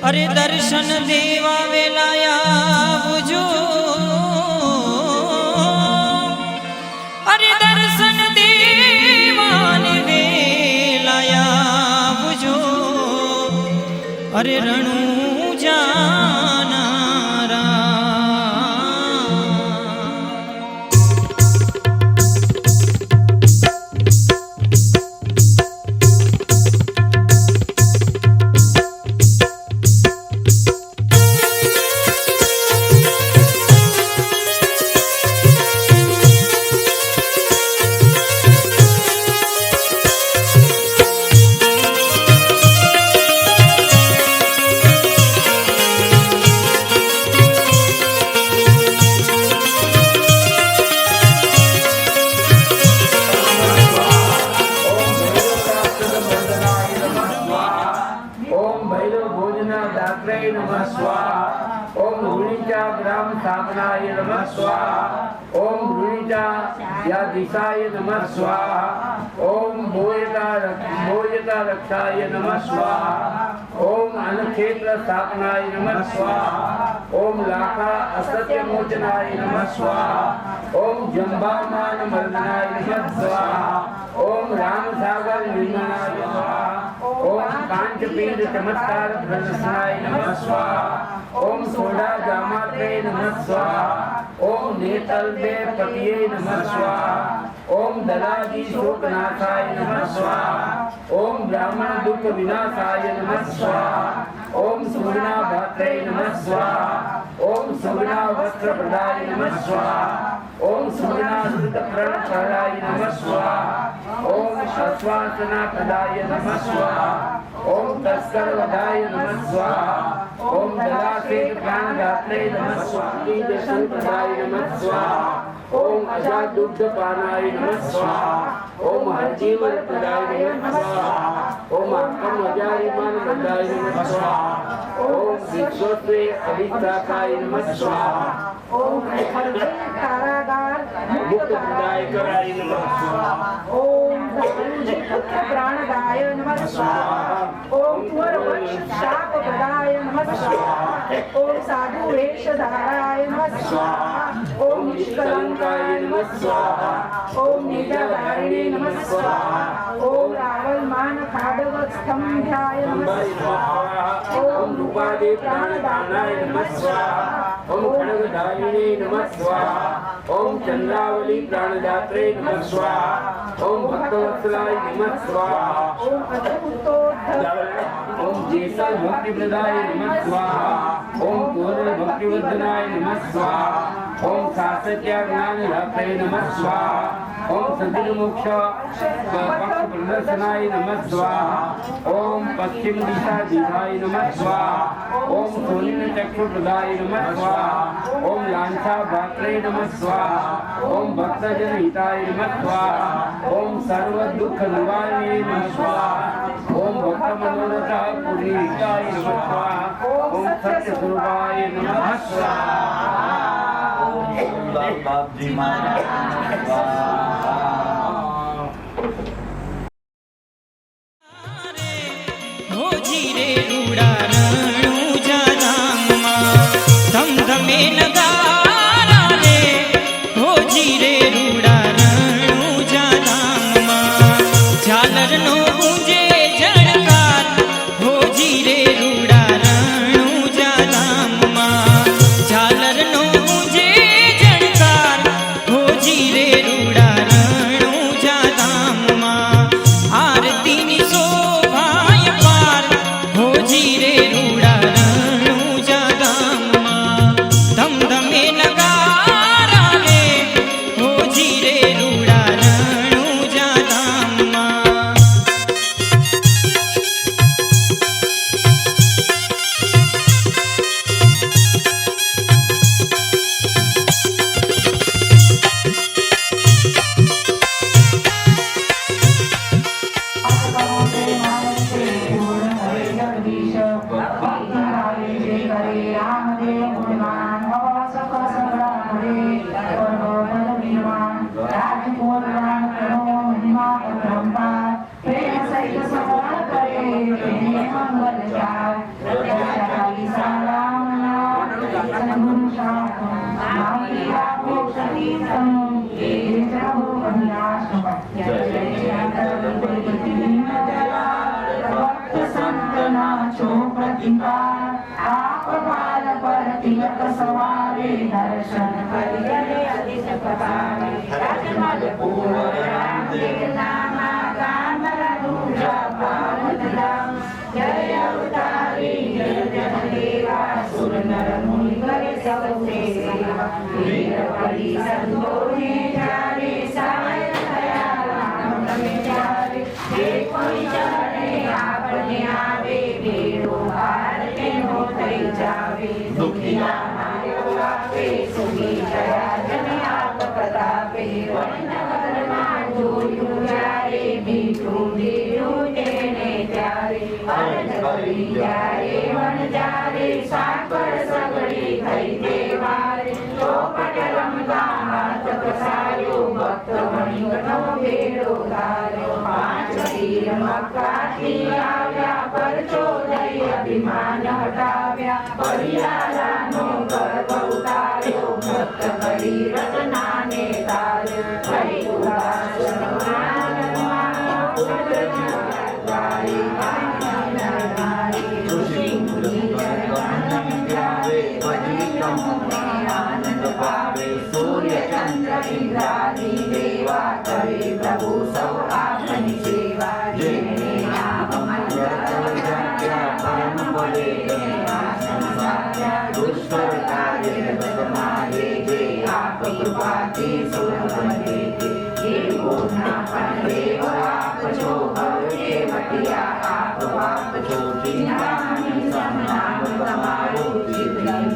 अरे दर्शन देवा वेलाया बुझो, अरे दर्शन देवाने वेलाया बुझो, अरे रणु जाना तैलो भोजन दात्रे नमः स्वाहा ओम ऋणिचा ग्राम स्थापनाय नमः स्वाहा ओम ऋणिचा या दिशाय नमः स्वाहा ओम भोजता रक्षाय नमः स्वाहा ओम अनक्षेत्र स्थापनाय नमः स्वाहा ओम लाखा असत्य मोचनाय नमः स्वाहा ओम जंबामान मर्दनाय नमः स्वाहा ओम राम सागर निर्मलाय स्वाहा ओम कांचपीठ चमत्कार प्रदर्शनाय नमः स्वाहा ओम सोडा जामात्रे नमः स्वाहा ओम नेतल्बे पतिये नमः स्वाहा ओम दलाजी शोकनाशाय नमः स्वाहा ओम ब्राह्मण दुख विनाशाय नमः स्वाहा ओम सुगुणा भात्रे नमः स्वाहा ओम सुगुणा वस्त्र प्रदाय नमः स्वाहा ओम सुगुणा सुत प्रण प्रदाय नमः स्वाहा ओम आश्वासना प्रदाय नमः स्वाहा ओम तस्कर वदाय नमः स्वाहा ओम दलासे प्राण दात्रे नमः स्वाहा दर्शन प्रदाय नमः स्वाहा ओम अजात दुग्ध पानाय नमः स्वाहा ओम हरजीवन प्रदाय नमः स्वाहा ओम अकम अजारिमान प्रदाय नमः स्वाहा ओम विश्वस्वे अभिष्टाकाय नमः स्वाहा ओम कारागार मुक्त प्रदाय कराय नमः स्वाहा ओम प्राणदाय नमः स्वाहा ओम तुअरवंश शाप प्रदाय नमः स्वाहा ओम साधु वेशधाराय नमः स्वाहा ओम निष्कलंकाय नमः स्वाहा ओम निजाधारिणे नमः स्वाहा ओम रावलमान खाडव स्तंभ्याय नमः स्वाहा ओम रूपादे प्राणदानाय नमः स्वाहा ओम खड्गधारिणे नमः स्वाहा ओम चंद्रावली प्राणदात्रे नमः स्वाहा ओम भक्तवत्सलाय नमः स्वाहा ओम ओम जेसल भक्ति प्रदाय नमः स्वाहा ओम पूर्ण भक्तिवर्धनाय नमः स्वाहा ओम सासत्या ज्ञान रात्रे नमः स्वाहा ओम सद्गुरु मोक्ष पक्ष प्रदर्शनाय नमः स्वाहा ओम पश्चिम दिशा दिशाय नमः स्वाहा ओम सोनिन चक्षु प्रदाय नमः स्वाहा ओम लांछा भात्रे नमः स्वाहा ओम भक्तजन हिताय नमः स्वाहा ओम सर्व दुख निवारणे नमः स्वाहा ओम भक्त मनोरथ पुरीकाय नमः स्वाहा ओम सत्य स्वरूपाय नमः स्वाहा ओम बाबजी महाराज स्वाहा जीरे रूड़ा रणूजा धामा धमधमे नगारा रे हो जीरे रूड़ा रणूजा धामा झालर नो गूंजे झणकार हो जीरे रूड़ा रणूजा धामा झालर नो गूंजे झणकार हो जीरे रूड़ा रणूजा धामा आरती नी जीरे रूड़ा रणूजा धामा धमधमे नगारा रे हो जीरे रूड़ा रणूजा धामा सवारे दर्शन करिए अधिक पदारे राजमल पूर्ण नामा कामर दूजा पावनदाम जय अवतारी जय जनदेवा सुर नर मुनि करे सब सेवा वीर बलि संतोषी जारे साय दया राम में जारे जे कोई जाने आपने आवे बेड़ो पार के हो थई जावे दुखिया सुखी दया जन आप प्रतापे वनवर मान जोयु जारे मीठू देव तेने जारे अरज करी जारे રે સાત પર સગડી થઈ દેવારે ચોપટ રમતા હાથ પસાર્યો ભક્ત વણિકનો બેડો ધાર્યો પાંચ તીર મક્કાથી આવ્યા પરચો દઈ અભિમાન હટાવ્યા પરિયાલાનો ગર્વ ઉતાર્યો ભક્ત કરી રત્નાને તાર્યો થઈ ઉદાસન આનંદ પાવે સૂર્ય ચંદ્ર ઇન્દ્રાદી દેવા કરે પ્રભુ સૌ આપની સેવા જેને નામ મંત્ર પરમ પડે આસન સાધ્યા દુષ્કર કાર્ય બદમારે જે આપ કૃપાથી સુરભને એવો ના પણ દેવ આપ છો ભવે વટિયા આપ બાપ છો ચિંતામણી સમનામ તમારું ચિત્રી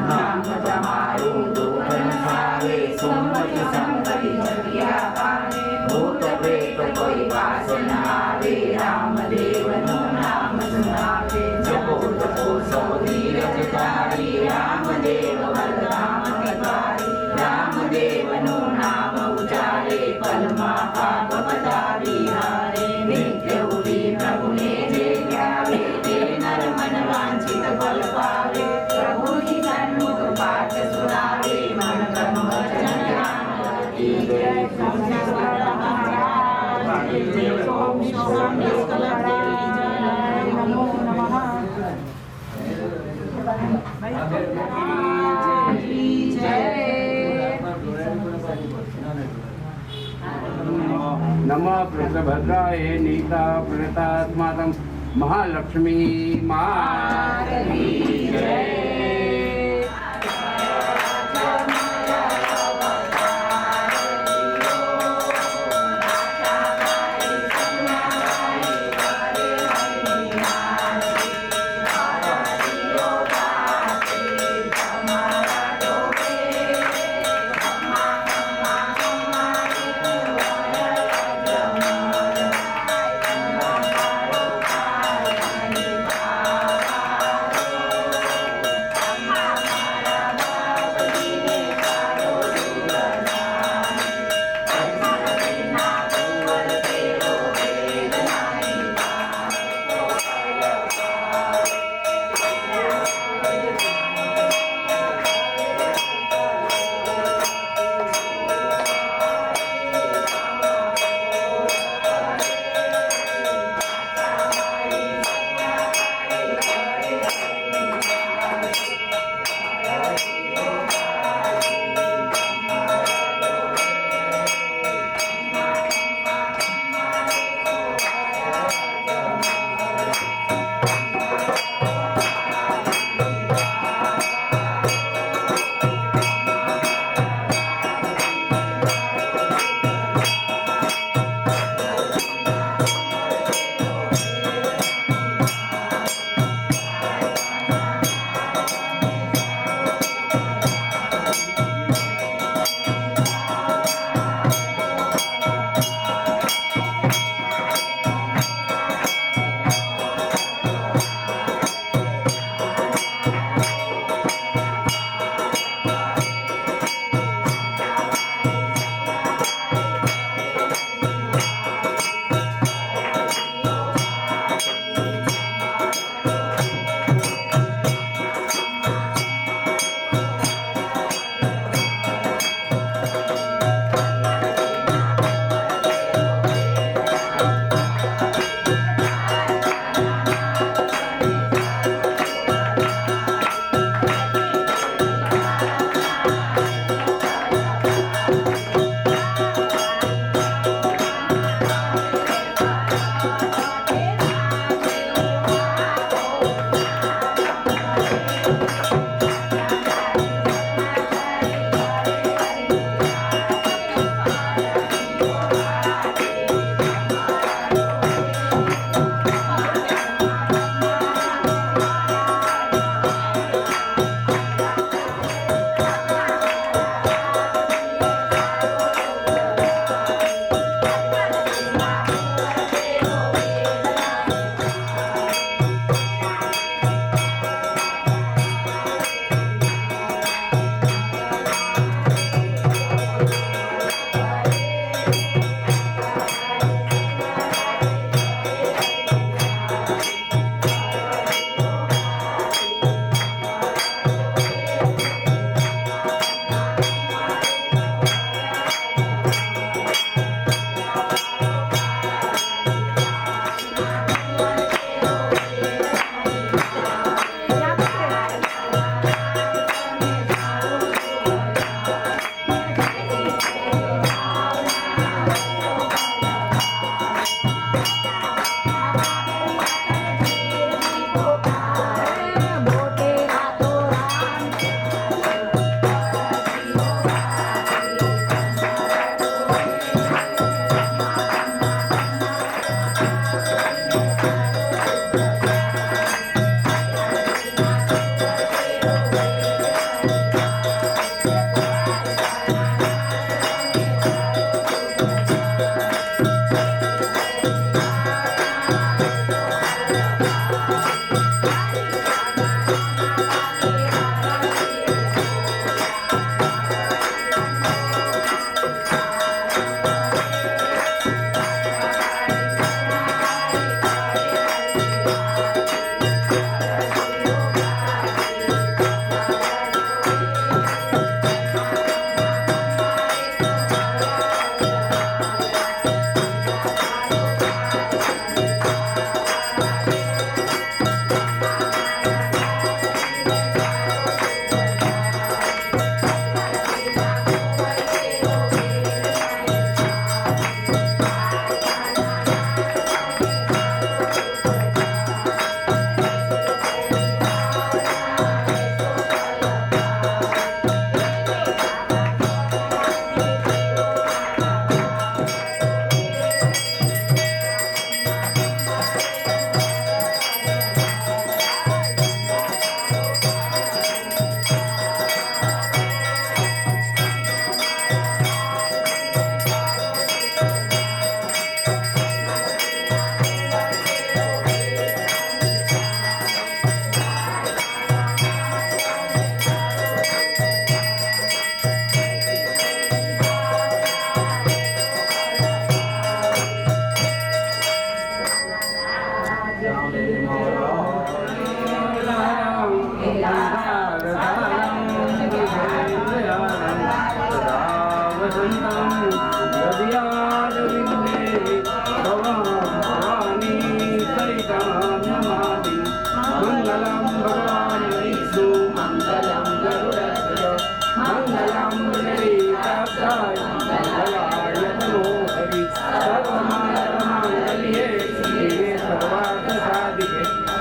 નામ તમારું દુઃખ નસાવે સુમતિ સંપતિ જગ્યા પામે ભૂત પ્રેત કોઈ પાસ ન આવે રામદેવનું નામ સુનાવે જપો તપો સૌ ધીરજ ધારી રામદેવ વરદાન તિવારી રામદેવનું નામ ઉચારે પલમાં પાપ પતાવી હારે નિત્ય ઉડી પ્રભુને જે ગાવે તે નર મન વાંછિત ફલ પાવે પ્રભુની સન્મુખ પાઠ સુનાવે મન કર્મ વચન ધ્યાન કી જય સોમેશ્વર મહારાજ કી જય સોમેશ્વર મહારાજ નમો નમઃ કી જય नमः प्रसभद्राय नीता प्रणतात्मातं महालक्ष्मी माता की जय।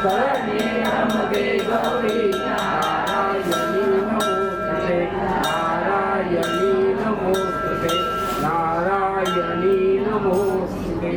शरण्ये त्र्यंबके गौरी नारायणी नमोस्तुते नारायणी नमोस्तुते नारायणी नमोस्तुते